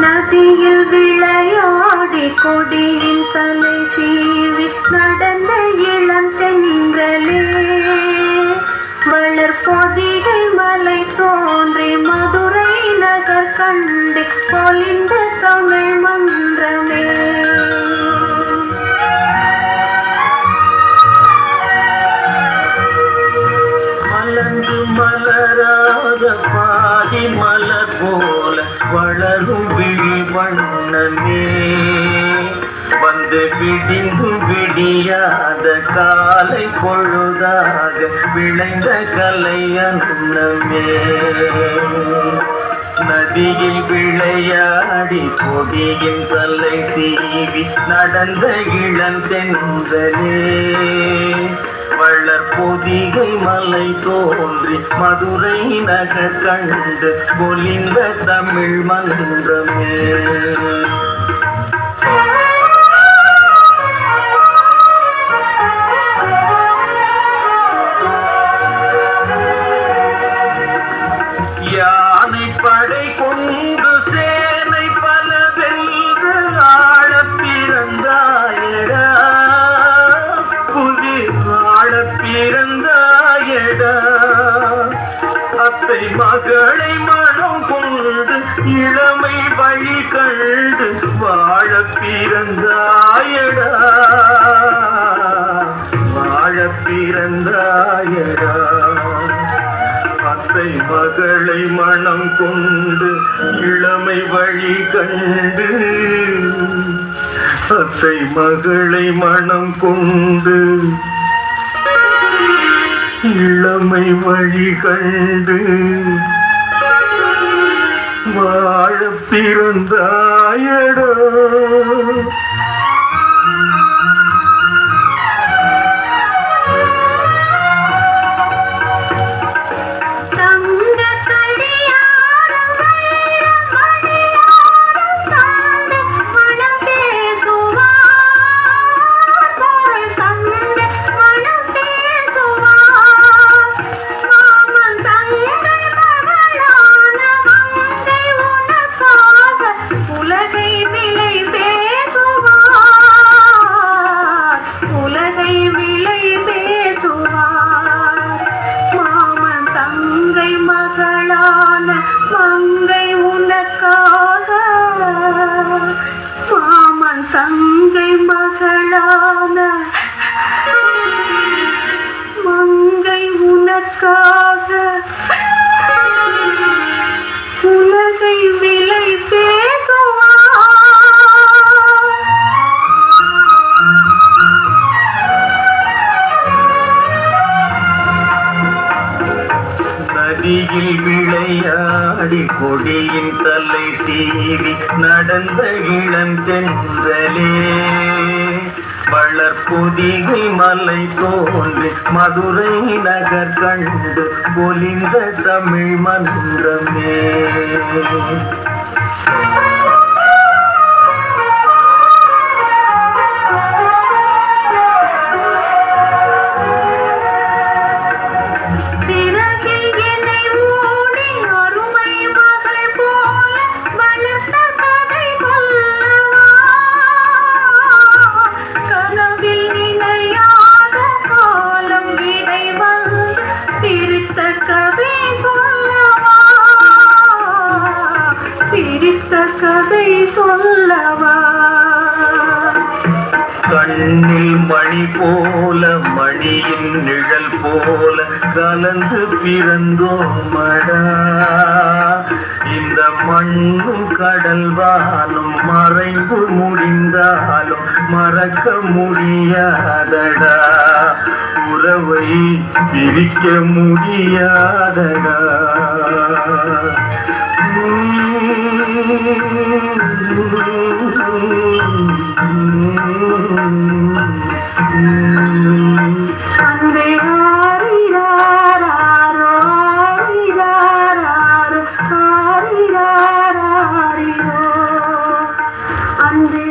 நதியில் விளையாடி கொடியின் தலை சீவி நடந்த இளம் தென்றலே வளர் பொதிகை மலை தோன்றி மதுரை நகர் கண்டு பொலிந்த தமிழ் மன்றமே. மலர்ந்து மலராத பாதி மலர் போல வளரும் விழி வண்ணமே வந்து விடிந்து விடியாத காலை பொழுதாக விளைந்த கலை அன்னமே. நதியில் விளையாடி கொடியின் தலை தீவி நடந்த இளம் தென்றலே வளர் பொதிகை மலை தோன்றி மதுரை நகர் கண்டு பொலிந்த தமிழ் மன்றமே. யானை படை கொண்டு சேனை பல வென்று ஆழ பிறந்தாயடா புதி ஆழ பிறந்தாயடா அத்தை மகளை மனம் கொண்டு இளமை வழி கண்டு வாழ பிறந்தாயடா வாழ பிறந்தாயடா அத்தை மகளை மனம் கொண்டு இளமை வழி கண்டு அத்தை மகளை மனம் கொண்டு இளமை வழி கண்டு வாழ பிறந்தாயடா. தங்கை மகளான மங்கை உனக்காக உலகை விலை பேசுவார். நதியில் விளையாடி கொடியின் தலை தீவி நடந்த இளம் தென்றலே வளர் பொதிகை மலை தோன்றி மதுரை நகர் கண்டு பொலிந்த தமிழ் மன்றமே. கதை சொல்லவா கண்ணில் மணி போல மணியின் நிழல் போல கலந்து பிறந்தோமடா இந்த மண்ணும் கடல் வானும் மறைந்து முடிந்தாலும் மறக்க முடியாதடா உறவை பிரிக்க முடியாதடா. அன்பே ஆரிராரோ ஆரிராரோ அன்பே